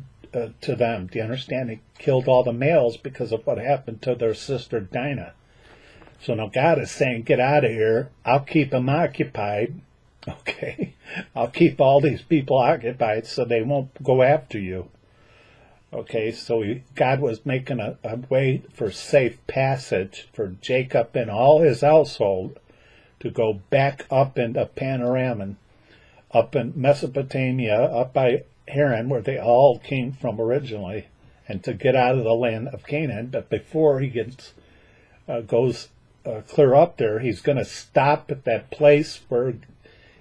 to them. Do you understand? They killed all the males because of what happened to their sister Dinah. So now God is saying, get out of here. I'll keep them occupied. Okay. I'll keep all these people occupied so they won't go after you. Okay, so God was making a way for safe passage for Jacob and all his household to go back up into Panorama, up in Mesopotamia, up by Haran, where they all came from originally, and to get out of the land of Canaan. But before he goes clear up there, he's going to stop at that place where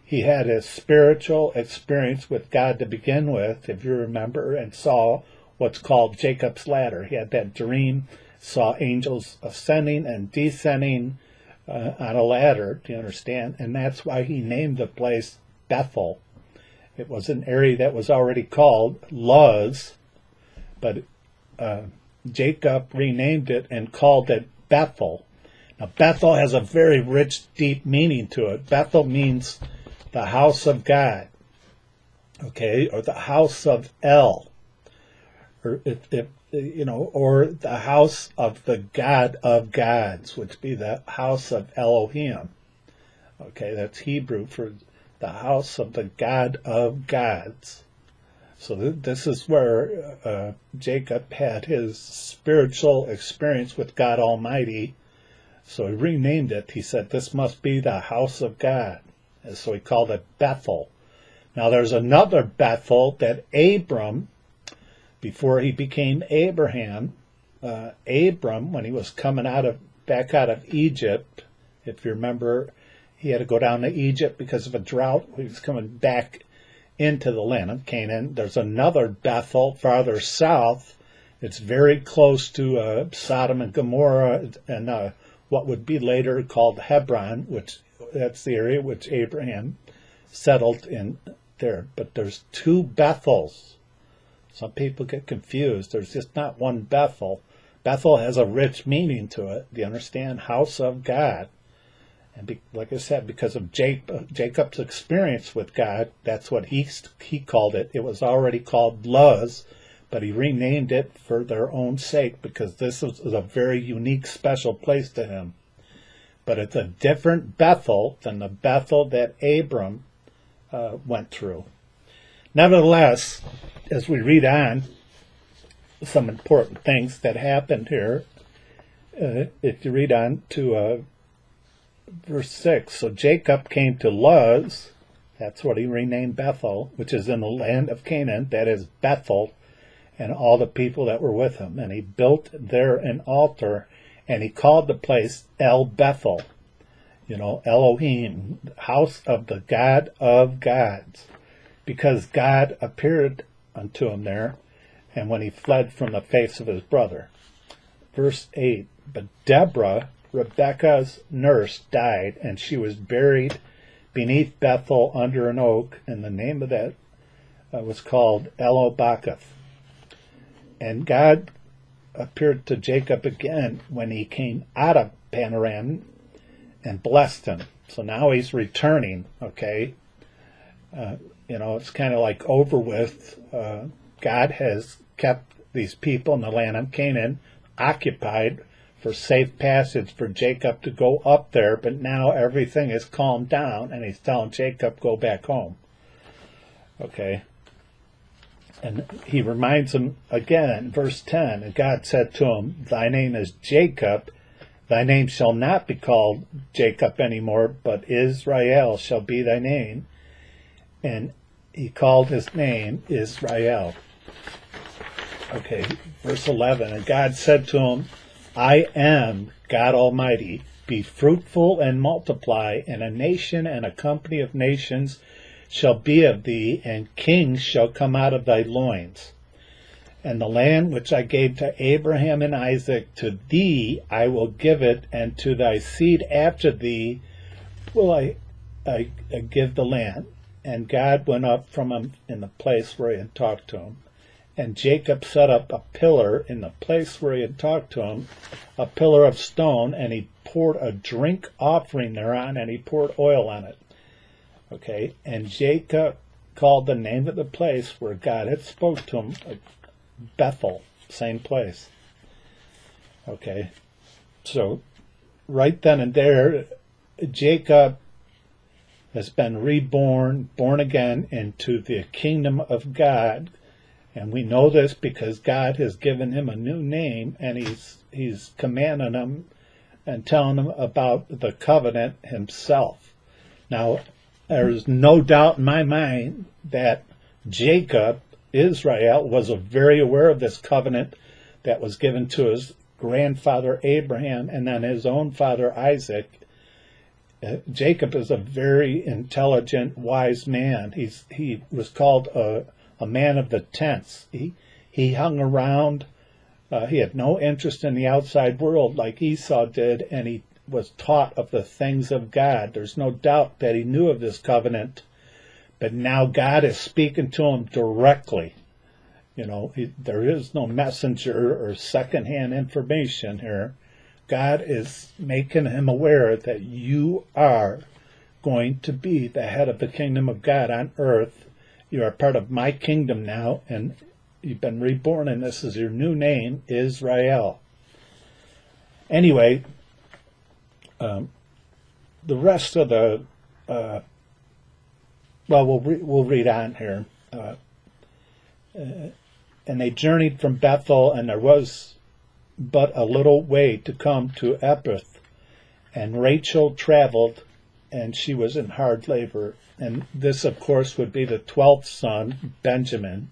he had his spiritual experience with God to begin with, if you remember, and saw what's called Jacob's ladder. He had that dream, saw angels ascending and descending on a ladder, do you understand? And that's why he named the place Bethel. It was an area that was already called Luz, but Jacob renamed it and called it Bethel. Now, Bethel has a very rich, deep meaning to it. Bethel means the house of God, okay, or the house of El. Or or the house of the God of gods, which be the house of Elohim. Okay, that's Hebrew for the house of the God of gods. So this is where Jacob had his spiritual experience with God Almighty. So he renamed it. He said, this must be the house of God. And so he called it Bethel. Now there's another Bethel that Abram, before he became Abraham, Abram, when he was coming back out of Egypt, if you remember, he had to go down to Egypt because of a drought. He was coming back into the land of Canaan. There's another Bethel farther south. It's very close to Sodom and Gomorrah and what would be later called Hebron, which that's the area which Abraham settled in there. But there's two Bethels. Some people get confused. There's just not one Bethel. Bethel has a rich meaning to it. Do you understand? House of God. And like I said, because of Jacob's experience with God, that's what he called it. It was already called Luz, but he renamed it for their own sake because this is a very unique, special place to him. But it's a different Bethel than the Bethel that Abram went through. Nevertheless, as we read on, some important things that happened here. If you read on to verse 6, so Jacob came to Luz, that's what he renamed Bethel, which is in the land of Canaan, that is Bethel, and all the people that were with him. And he built there an altar, and he called the place El Bethel, Elohim, house of the God of gods, because God appeared unto him there, and when he fled from the face of his brother. Verse 8, but Deborah, Rebekah's nurse, died, and she was buried beneath Bethel under an oak, and the name of that was called Elobakath. And God appeared to Jacob again when he came out of Panorama and blessed him. So now he's returning, okay? It's kind of like over with. God has kept these people in the land of Canaan occupied for safe passage for Jacob to go up there, but now everything is calmed down, and he's telling Jacob, go back home. Okay? And he reminds him again, verse 10, and God said to him, thy name is Jacob, thy name shall not be called Jacob anymore, but Israel shall be thy name. And he called his name Israel. Okay, verse 11, and God said to him, I am God Almighty. Be fruitful and multiply, and a nation and a company of nations shall be of thee, and kings shall come out of thy loins. And the land which I gave to Abraham and Isaac, to thee I will give it, and to thy seed after thee will I give the land. And God went up from him in the place where he had talked to him. And Jacob set up a pillar in the place where he had talked to him, a pillar of stone, and he poured a drink offering thereon, and he poured oil on it. Okay, and Jacob called the name of the place where God had spoke to him Bethel, same place. Okay, so right then and there, Jacob has been reborn, born again into the kingdom of God. And we know this because God has given him a new name, and he's commanding him and telling him about the covenant himself. Now, there's no doubt in my mind that Jacob, Israel, was very aware of this covenant that was given to his grandfather Abraham and then his own father Isaac. Jacob is a very intelligent, wise man. He was called a man of the tents. He hung around. He had no interest in the outside world like Esau did, and he was taught of the things of God. There's no doubt that he knew of this covenant, but now God is speaking to him directly. There is no messenger or secondhand information here. God is making him aware that you are going to be the head of the kingdom of God on earth. You are part of my kingdom now, and you've been reborn, and this is your new name, Israel. Anyway, the rest of the, we'll read on here. And they journeyed from Bethel, and there was but a little way to come to Ephrath. And Rachel traveled, and she was in hard labor. And this, of course, would be the 12th son, Benjamin.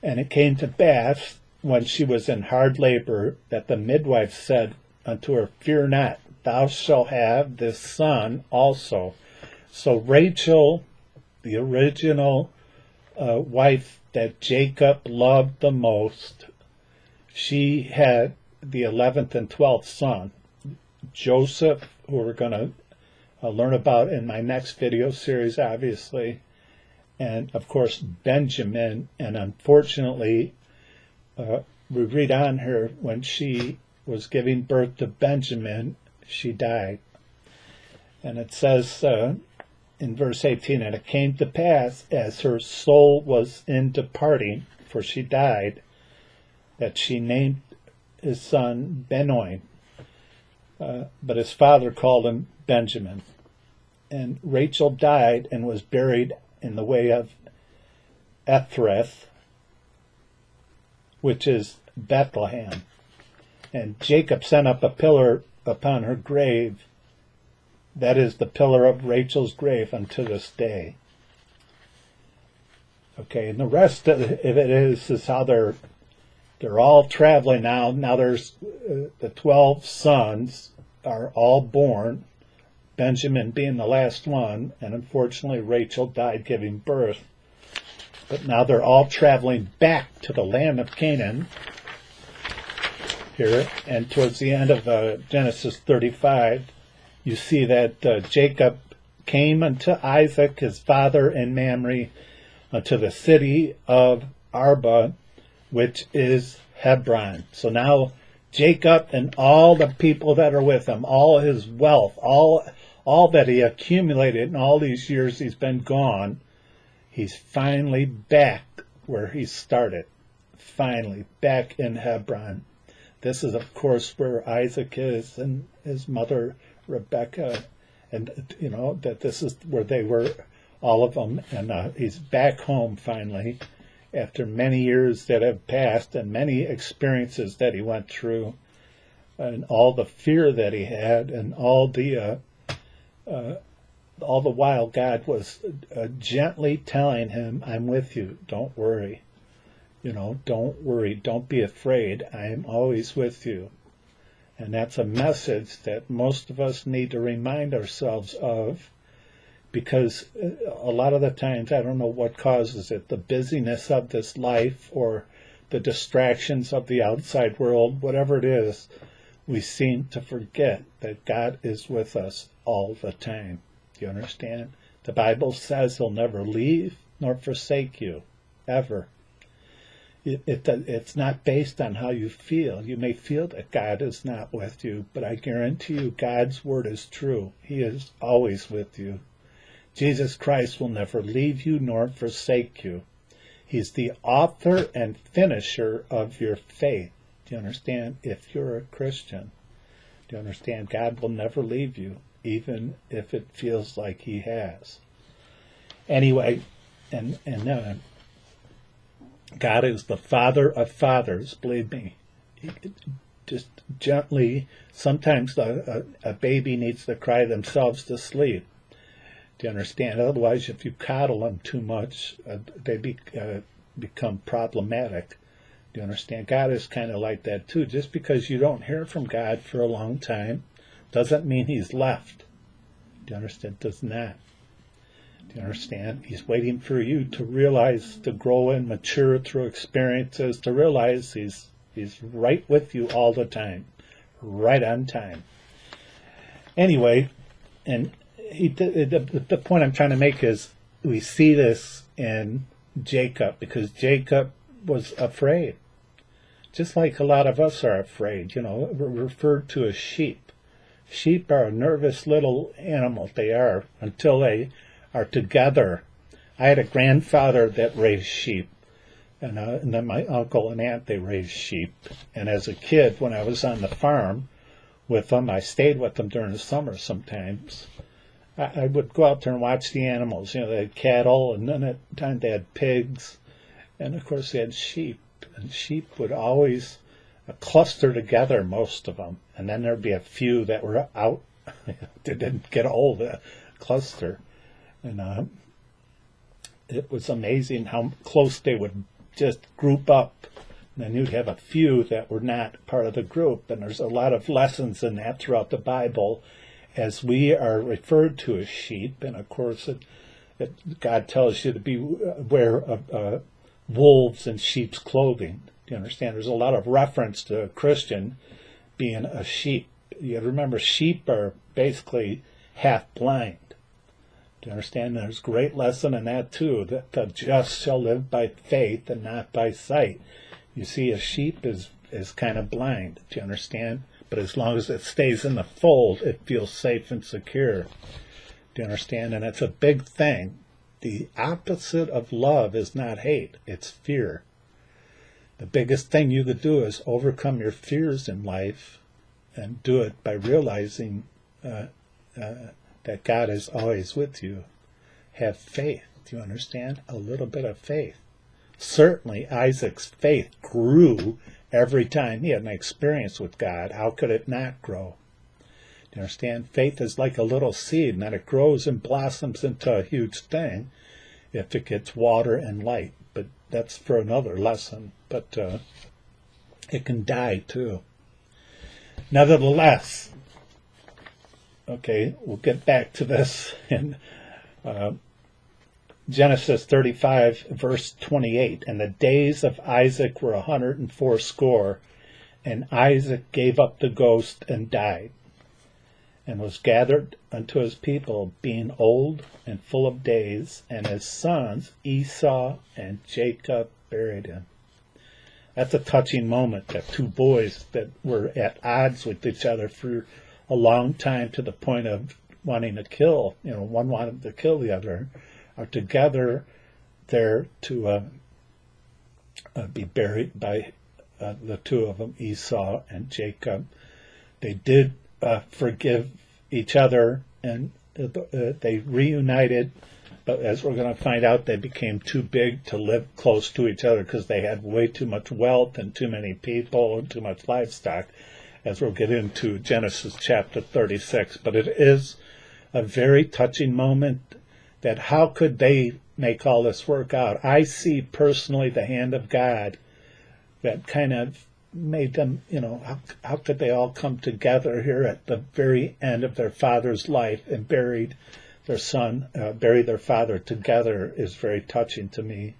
And it came to pass, when she was in hard labor, that the midwife said unto her, Fear not, thou shalt have this son also. So Rachel, the original wife that Jacob loved the most, she had the 11th and 12th son. Joseph, who we're going to learn about in my next video series, obviously, and of course Benjamin. And unfortunately, we read on here, when she was giving birth to Benjamin, she died. And it says in verse 18, and it came to pass, as her soul was in departing, for she died, that she named his son Benoam, but his father called him Benjamin. And Rachel died and was buried in the way of Ephrath, which is Bethlehem. And Jacob sent up a pillar upon her grave, that is the pillar of Rachel's grave unto this day. Okay, and the rest of it is how they're all traveling now. Now there's the 12 sons are all born, Benjamin being the last one, and unfortunately Rachel died giving birth. But now they're all traveling back to the land of Canaan here, and towards the end of Genesis 35, you see that Jacob came unto Isaac his father in Mamre, unto the city of Arba, which is Hebron. So now Jacob and all the people that are with him, all his wealth, all that he accumulated in all these years he's been gone, he's finally back where he started. Finally, back in Hebron. This is, of course, where Isaac is and his mother Rebecca, and that this is where they were, all of them. And he's back home finally, after many years that have passed and many experiences that he went through, and all the fear that he had, and all the while God was gently telling him, I'm with you, don't worry, don't worry, don't be afraid, I am always with you. And that's a message that most of us need to remind ourselves of, because a lot of the times, I don't know what causes it, the busyness of this life or the distractions of the outside world, whatever it is, we seem to forget that God is with us all the time. Do you understand? The Bible says he'll never leave nor forsake you, ever. It's not based on how you feel. You may feel that God is not with you, but I guarantee you God's word is true. He is always with you. Jesus Christ will never leave you nor forsake you. He's the author and finisher of your faith. Do you understand? If you're a Christian. Do you understand? God will never leave you, even if it feels like he has. Anyway, and God is the Father of fathers, believe me. Just gently, sometimes a baby needs to cry themselves to sleep. Do you understand? Otherwise, if you coddle them too much, they become problematic. Do you understand? God is kind of like that too. Just because you don't hear from God for a long time doesn't mean he's left. Do you understand? Does not. Do you understand? He's waiting for you to realize, to grow and mature through experiences, to realize he's right with you all the time, right on time. Anyway, and the point I'm trying to make is we see this in Jacob, because Jacob was afraid. Just like a lot of us are afraid. We're referred to as sheep. Sheep are a nervous little animal. They are, until they are together. I had a grandfather that raised sheep, and then my uncle and aunt, they raised sheep. And as a kid, when I was on the farm with them, I stayed with them during the summer sometimes. I would go out there and watch the animals. They had cattle, and then at the time they had pigs, and of course they had sheep. And sheep would always cluster together, most of them. And then there'd be a few that were out. They didn't get a hold of the cluster. And it was amazing how close they would just group up. And then you'd have a few that were not part of the group. And there's a lot of lessons in that throughout the Bible, as we are referred to as sheep. And of course, God tells you to beware of wolves in sheep's clothing. Do you understand? There's a lot of reference to a Christian being a sheep. You have to remember, sheep are basically half blind. Do you understand? There's a great lesson in that too, that the just shall live by faith and not by sight. You see, a sheep is kind of blind. Do you understand? But as long as it stays in the fold, it feels safe and secure. Do you understand? And it's a big thing. The opposite of love is not hate, it's fear. The biggest thing you could do is overcome your fears in life, and do it by realizing that God is always with you. Have faith. Do you understand? A little bit of faith. Certainly, Isaac's faith grew every time he had an experience with God. How could it not grow? Do you understand? Faith is like a little seed, and that it grows and blossoms into a huge thing if it gets water and light. But that's for another lesson. But it can die too. Nevertheless, okay, we'll get back to this in Genesis 35, verse 28. And the days of Isaac were 180, and Isaac gave up the ghost and died, and was gathered unto his people, being old and full of days, and his sons Esau and Jacob buried him. That's a touching moment, that two boys that were at odds with each other for a long time, to the point of wanting to kill, one wanted to kill the other, are together there to be buried by the two of them, Esau and Jacob. They did forgive each other, and they reunited, but as we're going to find out, they became too big to live close to each other, because they had way too much wealth and too many people and too much livestock, as we'll get into Genesis chapter 36. But it is a very touching moment, that how could they make all this work out? I see personally the hand of God that kind of made them, how could they all come together here at the very end of their father's life and bury their father together, is very touching to me.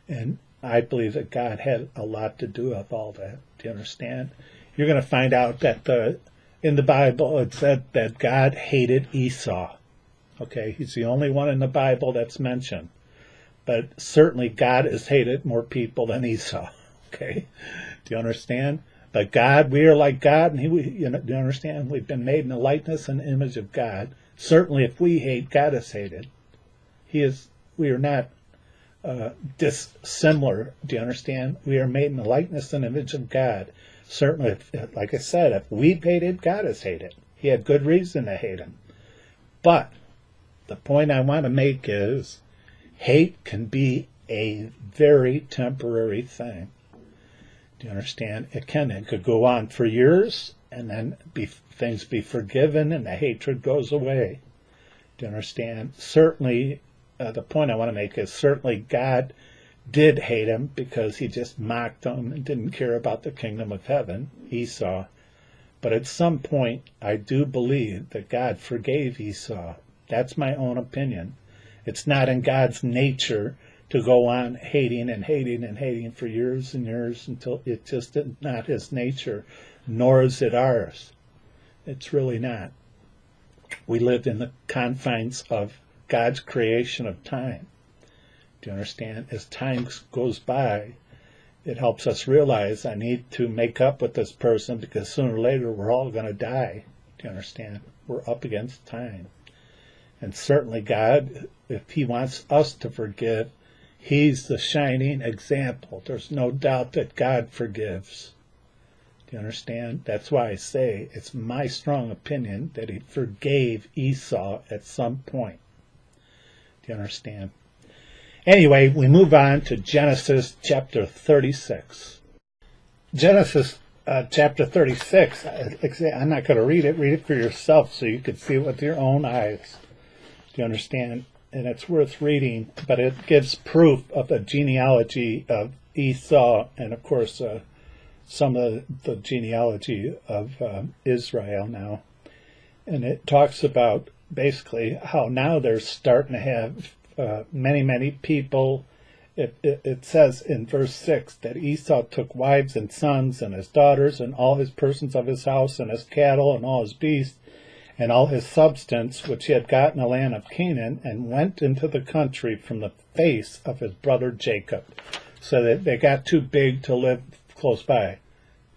And I believe that God had a lot to do with all that. Do you understand? You're going to find out that in the Bible it said that God hated Esau. Okay, he's the only one in the Bible that's mentioned. But certainly God has hated more people than Esau. Okay, do you understand? But God, we are like God, and do you understand? We've been made in the likeness and image of God. Certainly, if we hate, God is hated. We are not dissimilar. Do you understand? We are made in the likeness and image of God. Certainly, like I said, if we've hated, God has hated. He had good reason to hate him. But the point I want to make is hate can be a very temporary thing. Do you understand? It could go on for years, and then things be forgiven, and the hatred goes away. Do you understand? Certainly, the point I want to make is certainly God did hate him because he just mocked him and didn't care about the kingdom of heaven, Esau. But at some point, I do believe that God forgave Esau. That's my own opinion. It's not in God's nature to go on hating and hating and hating for years and years until it just is not his nature, nor is it ours. It's really not. We live in the confines of God's creation of time. Do you understand? As time goes by, it helps us realize I need to make up with this person because sooner or later we're all going to die. Do you understand? We're up against time. And certainly God, if he wants us to forgive, he's the shining example. There's no doubt that God forgives. Do you understand? That's why I say it's my strong opinion that he forgave Esau at some point. Do you understand? Anyway, we move on to Genesis chapter 36. Genesis chapter 36, I'm not going to read it. Read it for yourself so you can see it with your own eyes. Do you understand? And it's worth reading, but it gives proof of the genealogy of Esau and, of course, some of the genealogy of Israel now. And it talks about basically how now they're starting to have many people. It says in verse 6 that Esau took wives and sons and his daughters and all his persons of his house and his cattle and all his beasts and all his substance which he had got in the land of Canaan and went into the country from the face of his brother Jacob. So that they got too big to live close by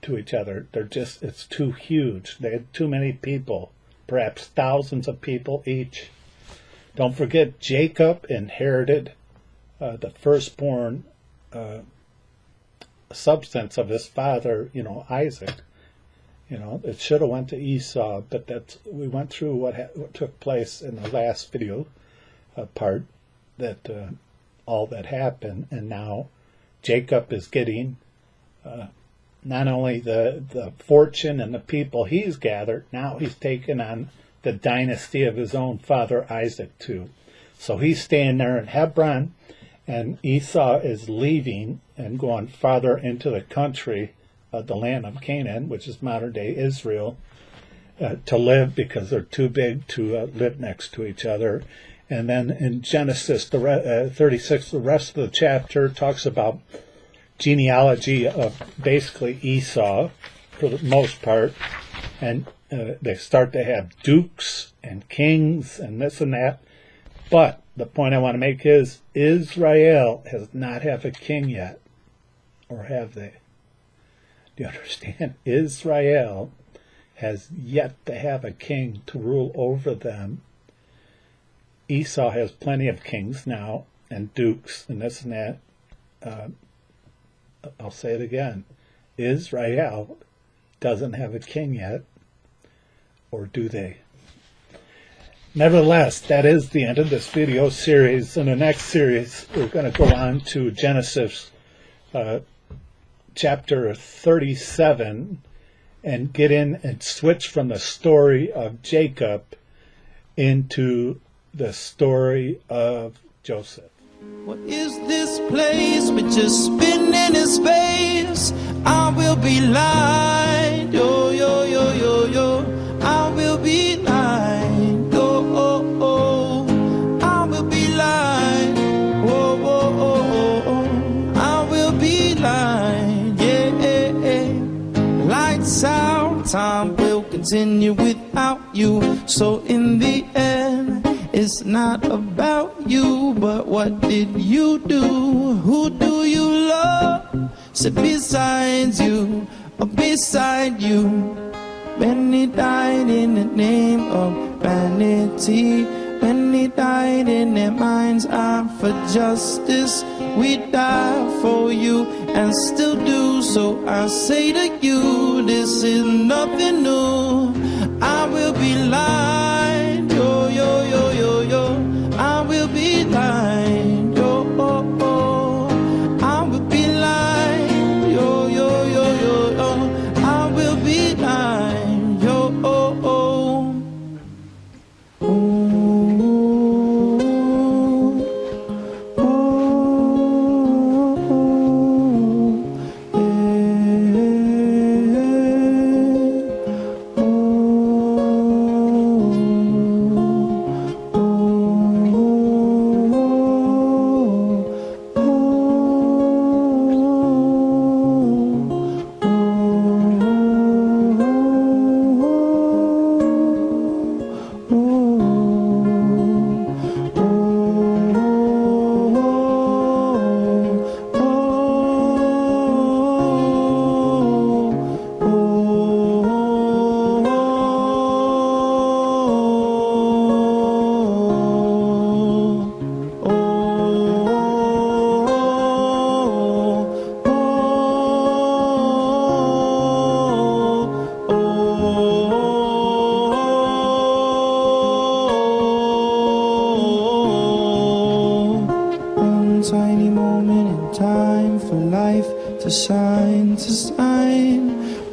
to each other. It's too huge. They had too many people, perhaps thousands of people each. Don't forget, Jacob inherited the firstborn substance of his father, Isaac. It should have went to Esau, but we went through what took place in the last video part, that all that happened, and now Jacob is getting not only the fortune and the people he's gathered, now he's taken on the dynasty of his own father Isaac too. So he's staying there in Hebron, and Esau is leaving and going farther into the country of the land of Canaan, which is modern day Israel, to live because they're too big to live next to each other. And then in Genesis 36, the rest of the chapter talks about genealogy of basically Esau for the most part, and they start to have dukes and kings and this and that. But the point I want to make is Israel has not have a king yet, or have they? Do you understand? Israel has yet to have a king to rule over them. Esau has plenty of kings now and dukes and this and that. I'll say it again. Israel doesn't have a king yet. Or do they? Nevertheless, that is the end of this video series. In the next series, we're going to go on to Genesis chapter 37 and get in and switch from the story of Jacob into the story of Joseph. What is this place with just spinning in space? I will be light, yo, yo, yo, yo, yo. I will be light, oh, oh, oh. I will be light, oh, oh, oh, oh. I will be light, yeah. Lights out, time will continue without you. So in the end, it's not about you, but what did you do? Who do you love? Sit beside you, or beside you. Many died in the name of vanity. when they died in their mind's eye for justice. We died for you and still do. So I say to you, this is nothing new. I will be light, yo, yo, yo, yo, yo. I will be light, yo, oh, oh. I will be light, yo, yo, yo, yo, yo. I will be light, yo, oh, oh. Tiny moment in time for life to shine,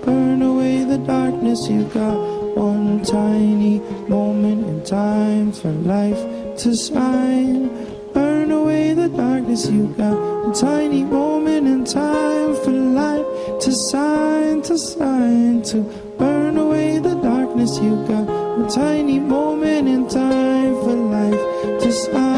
burn away the darkness. You got one tiny moment in time for life to shine, burn away the darkness. You got one tiny moment in time for life to shine, to burn away the darkness. You got one tiny moment in time for life to shine.